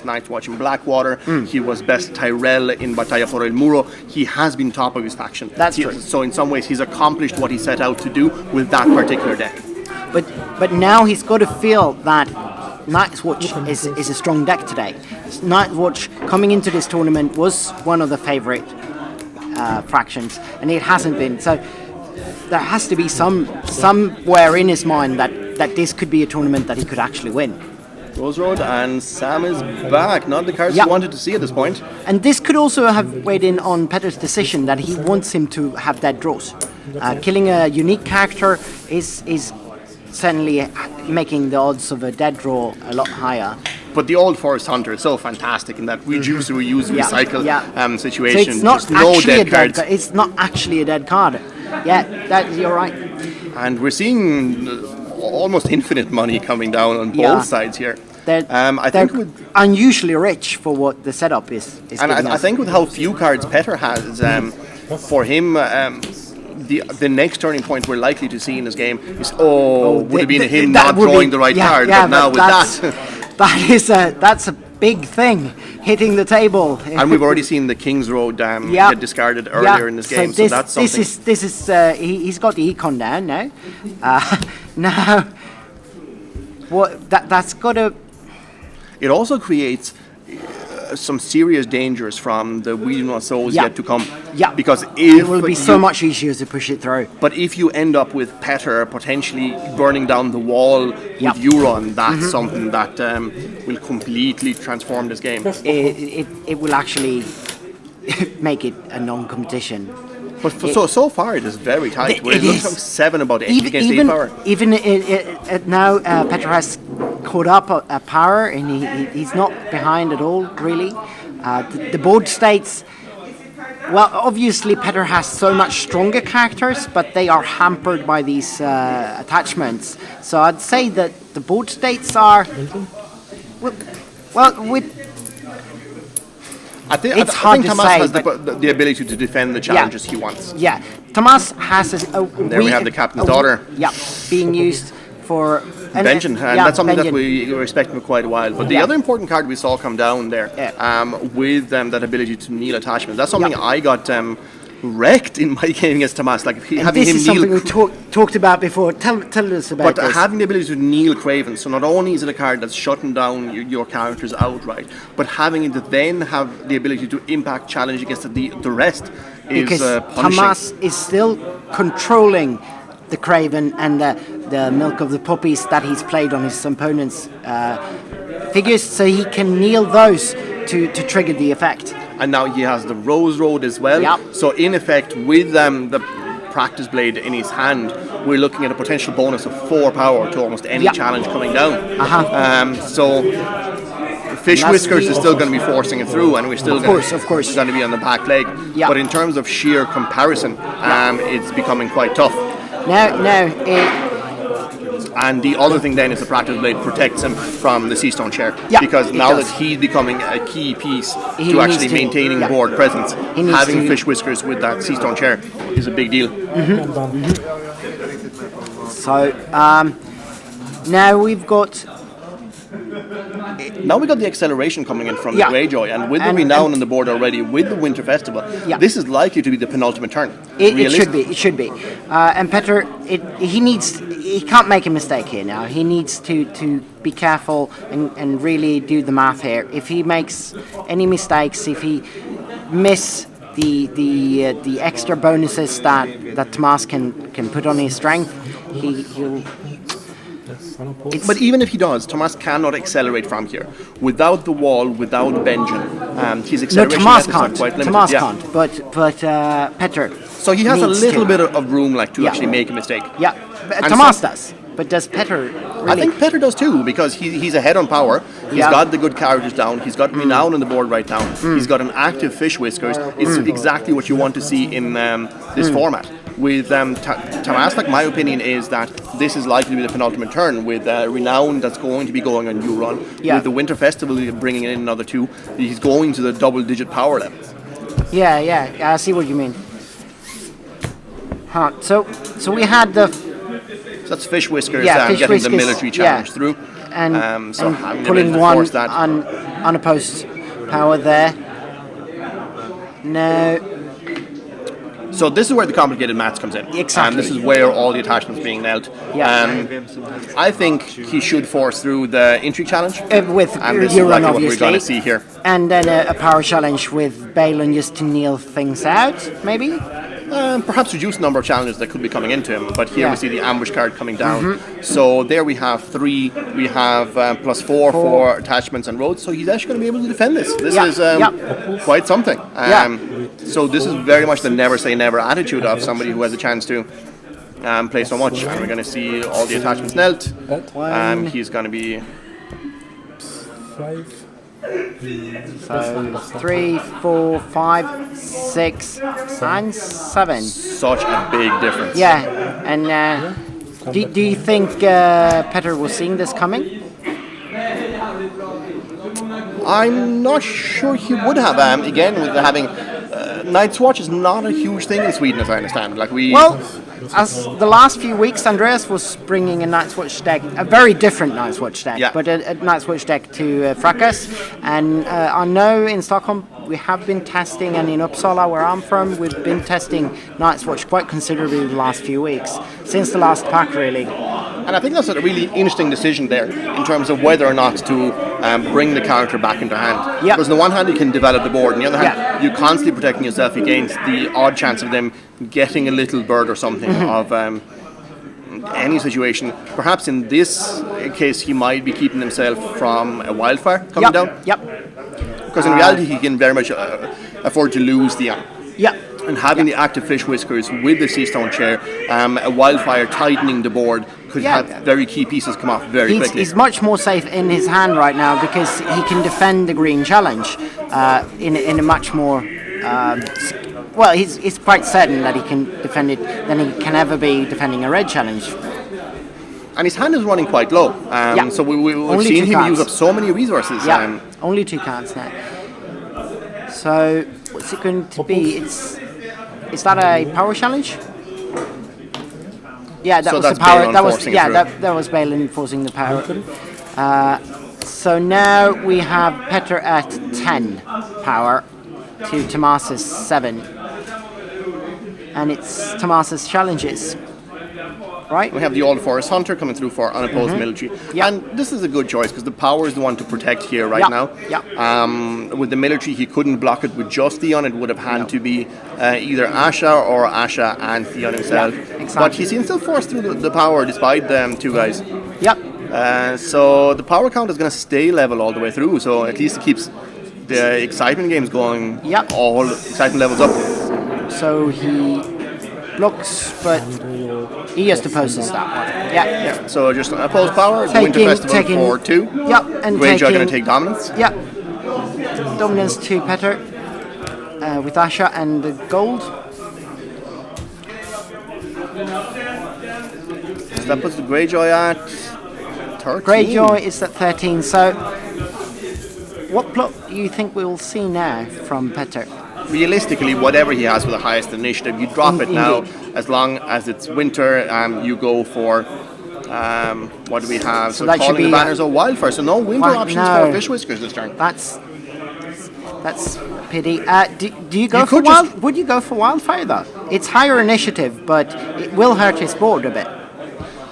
best Night Watch in Blackwater. He was best Tyrell in Battaglia por el Muro. He has been top of his faction. That's true. So in some ways, he's accomplished what he set out to do with that particular deck. But now he's got to feel that Night's Watch is a strong deck today. Night's Watch coming into this tournament was one of the favourite fractions, and it hasn't been. So there has to be somewhere in his mind that this could be a tournament that he could actually win. Rose Road, and Sam is back. Not the cards he wanted to see at this point. And this could also have weighed in on Petter's decision that he wants him to have dead draws. Killing a unique character is certainly making the odds of a dead draw a lot higher. But the Old Forest Hunter is so fantastic in that reduce, reuse, recycle situation. So it's not no actually dead cards. It's not actually a dead card. Yeah, you're right. And we're seeing almost infinite money coming down on both sides here. I think unusually rich for what the setup is. And I think with how few cards Petter has, for him, the next turning point we're likely to see in this game is would have been him not drawing the right card. But now with that's a big thing hitting the table. And we've already seen the King's Road get discarded earlier in this game, so that's something. This is he's got the econ down now. Now, that's got to. It also creates some serious dangers from the We Do Not Souls yet to come. Yeah, because it will be so much easier to push it through. But if you end up with Petter potentially burning down the wall with Euron, that's something that will completely transform this game. It will actually make it a non-competition. But so far it is very tight. It looks like 7 about 8 against 8 power. Even now, Petter has caught up a power, and he's not behind at all, really. The board states, well, obviously Petter has so much stronger characters, but they are hampered by these attachments. So I'd say that the board states are, I think Thomas has the ability to defend the challenges he wants. Yeah, Thomas has there we have the captain's daughter. Yeah, being used for Benjen, and that's something that we were expecting for quite a while. But the other important card we saw come down there with that ability to kneel attachment, that's something I got wrecked in my game against Tomas. Like having this him is something we talked about before. Tell us about this. But having the ability to kneel Craven, so not only is it a card that's shutting down your characters outright, but having it to then have the ability to impact challenge against the rest is because punishing. Tomas is still controlling the Craven and the milk of the poppies that he's played on his opponent's figures, so he can kneel those to trigger the effect. And now he has the Rose Road as well. Yep. So in effect, with the Practice Blade in his hand, we're looking at a potential bonus of 4 power to almost any challenge coming down. So Fish Whiskers is still going to be forcing it through, and we're still going to be on the back leg. Yep. But in terms of sheer comparison, it's becoming quite tough. And the other thing then is the Practice Blade protects him from the Seastone Chair. Because now that he's becoming a key piece to actually maintaining board presence, having Fish Whiskers with that Seastone Chair is a big deal. So now we've got the acceleration coming in from the Greyjoy, and with the Renown on the board already, with the Winter Festival, this is likely to be the penultimate turn. It should be. And Petter, he can't make a mistake here now. He needs to be careful and really do the math here. If he makes any mistakes, if he miss the extra bonuses that Tomas can put on his strength, he'll. But even if he does, Tomas cannot accelerate from here. Without the wall, without Benjen, his acceleration Tomas methods are quite limited. Tomas can't, but Petter. So he has a little bit of room to actually make a mistake. Yeah, Tomas does. But does Petter really? I think Petter does too, because he's ahead on power. He's got the good characters down. He's got Renown on the board right now. He's got an active Fish Whiskers. It's exactly what you want to see in this format. With Tomas, my opinion is that this is likely to be the penultimate turn with Renown that's going to be going on Euron. With the Winter Festival bringing in another 2, he's going to the double-digit power level. Yeah, I see what you mean. So we had the... So that's Fish Whiskers getting the military challenge through. And having putting to one force that. unopposed power there. No. So this is where the complicated maths comes in. Exactly. This is where all the attachments being knelt. Yeah. I think he should force through the intrigue challenge. With and this Euron, is likely what obviously. we're going to see here. And then a power challenge with Balin just to kneel things out, maybe? Perhaps reduce the number of challenges that could be coming into him, but here Yeah. we see the ambush card coming down. So there we have 3, we have +4 for attachments and roads, so he's actually going to be able to defend this. This is quite something. So this is very much the never say never attitude of somebody who has a chance to play so much. And we're going to see all the attachments knelt. He's going to be... 5. So 3, 4, 5, 6, and 7. Such a big difference. Yeah, and do you think Petter was seeing this coming? I'm not sure he would have. Again, with having Night's Watch is not a huge thing in Sweden, as I understand. Well, as the last few weeks, Andreas was bringing a Night's Watch deck, a very different Night's Watch deck, but a Night's Watch deck to Fracas. And I know in Stockholm we have been testing, and in Uppsala, where I'm from, we've been testing Night's Watch quite considerably the last few weeks, since the last pack, really. And I think that's a really interesting decision there in terms of whether or not to bring the character back into hand. Because on the one hand, you can develop the board, and on the other hand, you're constantly protecting yourself against the odd chance of them getting a little bird or something of any situation. Perhaps in this case, he might be keeping himself from a wildfire coming down. Because in reality, he can very much afford to lose the And having the active fish whiskers with the sea stone chair, a wildfire tightening the board could have very key pieces come off very quickly. He's much more safe in his hand right now because he can defend the green challenge in a much more... well, he's quite certain that he can defend it than he can ever be defending a red challenge. And his hand is running quite low. So we've seen him use up so many resources. Only 2 cards now. So what's it going to be? Is that a power challenge? Yeah, that so was that's the power. Balin That was forcing that was Balin forcing the power. So now we have Petter at 10 power to Tomas's 7, and it's Tomas's challenges. Right. We have the Old Forest Hunter coming through for unopposed military. And this is a good choice because the power is the one to protect here right now. With the military, he couldn't block it with just Theon. It would have had to be either Asha or Asha and Theon himself. But he seems still forced through the power despite them 2 guys. So the power count is going to stay level all the way through. So at least it keeps the excitement games going. All excitement levels up. So he blocks, but he just opposes that one. So just opposed power, Winter Festival for 2. And Greyjoy going to take dominance. Dominance to Petter with Asha and the gold. So that puts the Greyjoy at 13. Greyjoy is at 13. So what plot do you think we'll see now from Petter? Realistically, whatever he has with the highest initiative, you drop it now. As long as it's winter, you go for what do we have? So calling the banners or wildfire. So no winter options for fish whiskers this turn. That's pity. Do you go for wild? Would you go for wildfire though? It's higher initiative, but it will hurt his board a bit.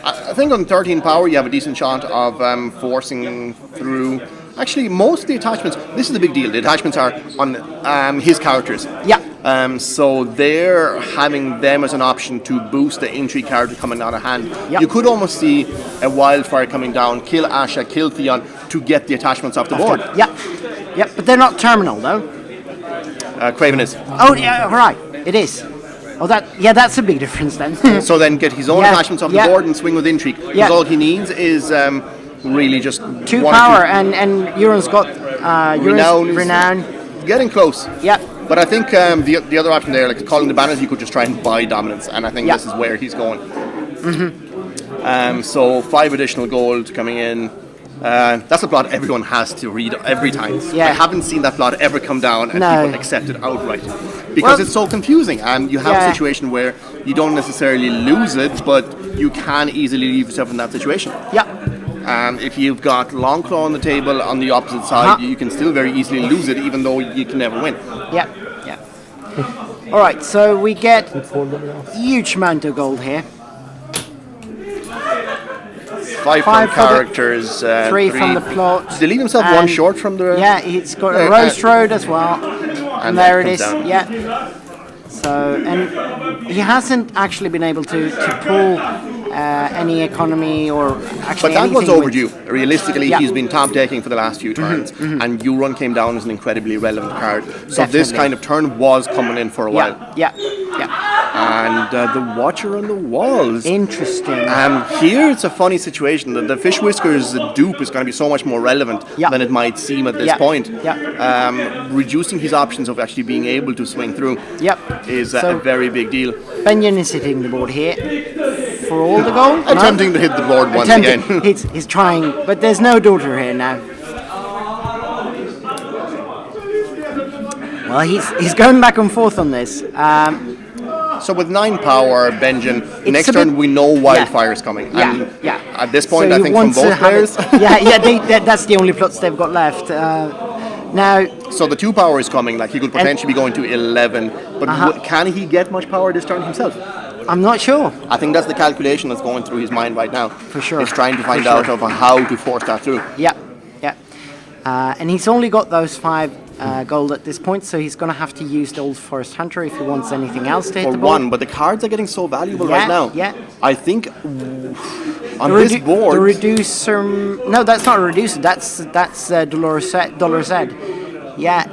I think on 13 power, you have a decent shot of forcing through. Actually, most of the attachments, this is the big deal, the attachments are on his characters. So they're having them as an option to boost the intrigue character coming out of hand. You could almost see a wildfire coming down, kill Asha, kill Theon, to get the attachments off the board. But they're not terminal, though. Craven is. Oh, yeah, right, it is. Oh, that's a big difference then. So then get his own attachments off the board and swing with intrigue. Because all he needs is... really just 2 power, and Euron's got renown. Getting close. Yep. But I think the other option there, like calling the banners, he could just try and buy dominance, and I think this is where he's going. So 5 additional gold coming in. That's a plot everyone has to read every time. I haven't seen that plot ever come down and people accept it outright. Because it's so confusing. You have a situation where you don't necessarily lose it, but you can easily leave yourself in that situation. If you've got Long Claw on the table on the opposite side, you can still very easily lose it, even though you can never win. Yeah, yeah. All right, so we get huge amount of gold here. 5 from characters, 3 from the plot. Did he leave himself one short from the... Yeah, he's got a roast road as well. And there it is. Down. Yeah. So, and he hasn't actually been able to pull any economy or actually But that was anything overdue. Realistically, Yeah. he's been top decking for the last few turns, and U-Run came down as an incredibly relevant card. So this kind of turn was coming in for a while. Yeah, yeah. And the Watcher on the Walls. Interesting. Here it's a funny situation. The Fish Whiskers dupe is going to be so much more relevant than it might seem at this point. Reducing his options of actually being able to swing through is a very big deal. Benyon is hitting the board here for all the gold. Attempting to hit the board once again. He's trying, but there's no daughter here now. Well, he's going back and forth on this. So with 9 power, Benjamin, next turn we know Wildfire is coming. And at this point, I think from both players. That's the only plots they've got left. Now. So the 2 power is coming. Like he could potentially be going to 11, but can he get much power this turn himself? I'm not sure. I think that's the calculation that's going through his mind right now. For sure. He's trying to find out of how to force that through. Yeah. And he's only got those 5 gold at this point, so he's going to have to use the Old Forest Hunter if he wants anything else to hit the board. But the cards are getting so valuable right now. Yeah. I think on this board... The reducer... No, that's not a reducer. That's Dolores Ed. Yeah.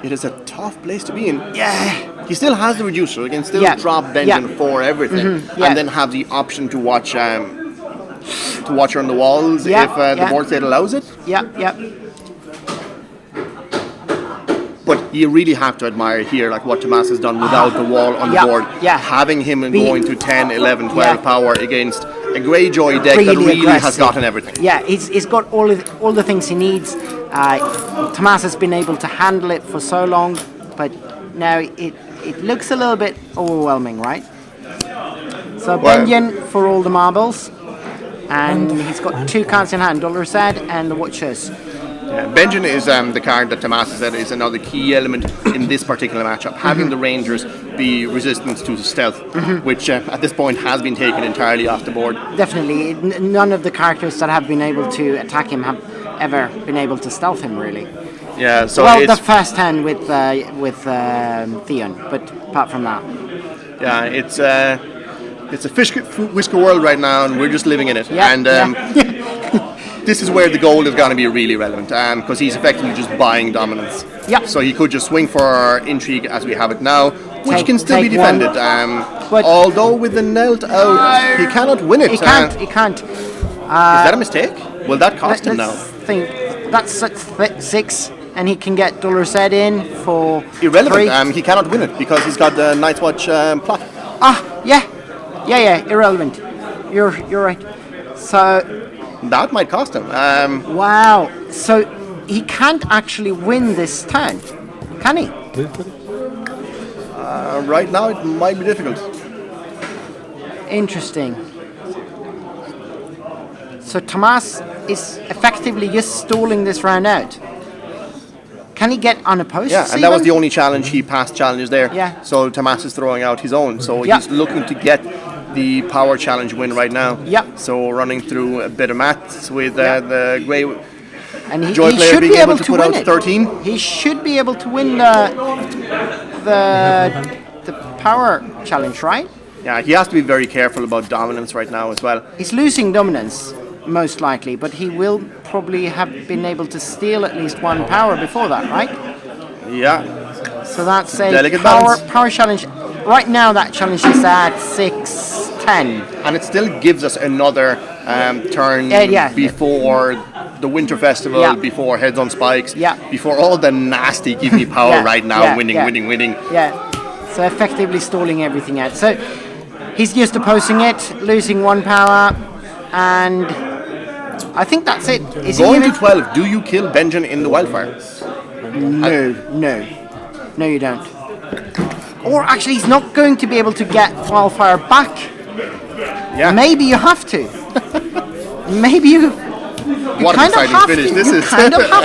It is a tough place to be in. Yeah. He still has the reducer. He can still drop Benjamin for everything, and then have the option to watch her on the walls if the board state allows it. Yeah. But you really have to admire here like what Tomas has done without the wall on the board. Yeah. Having him going to 10, 11, 12 power against a Greyjoy deck that really has gotten everything. Yeah, he's got all the things he needs. Tomas has been able to handle it for so long, but now it looks a little bit overwhelming, right? So Benjen for all the marbles, and he's got 2 cards in hand, Dolores Ed and the Watchers. Benjen is the card that Tomas has said is another key element in this particular matchup. Having the Rangers be resistant to stealth, which at this point has been taken entirely off the board. Definitely. None of the characters that have been able to attack him have ever been able to stealth him, really. Yeah, so well, the first hand with Theon, but apart from that. Yeah, it's a Fish Whisker world right now, and we're just living in it. This is where the gold is going to be really relevant, because he's effectively just buying dominance. Yeah. So he could just swing for intrigue as we have it now, which can still be defended. Although with the Knelt out, he cannot win it. He can't. Is that a mistake? Will that cost him now? That's 6, and he can get Dolores Ed in for irrelevant. 3. He cannot win it because he's got the Night's Watch plot. Yeah, irrelevant. You're right. So that might cost him. Wow. So he can't actually win this turn, can he? Right now, it might be difficult. Interesting. So Tomas is effectively just stalling this round out. Can he get unopposed? Yeah, and that was the only challenge. He passed challenges there. Yeah. So Tomas is throwing out his own. So he's looking to get the power challenge win right now. Yeah. So running through a bit of maths with the Grey and he Joy player should being be able to to put win out it. 13. He should be able to win the power challenge, right? Yeah, he has to be very careful about dominance right now as well. He's losing dominance, most likely, but he will probably have been able to steal at least 1 power before that, right? Yeah. So that's a delicate power challenge. Right now that challenge is at 6-10. And it still gives us another turn before the Winter Festival, before Heads on Spikes, before all the nasty give me power right now, winning. Yeah, so effectively stalling everything out. So he's just opposing it, losing 1 power, and I think that's it. Is going to 12, do you kill Benjen in the Wildfire? No, you don't. Or actually, he's not going to be able to get Wildfire back. Yeah. Maybe you have to. maybe you What an kind of exciting have finish to. this You is. kind of have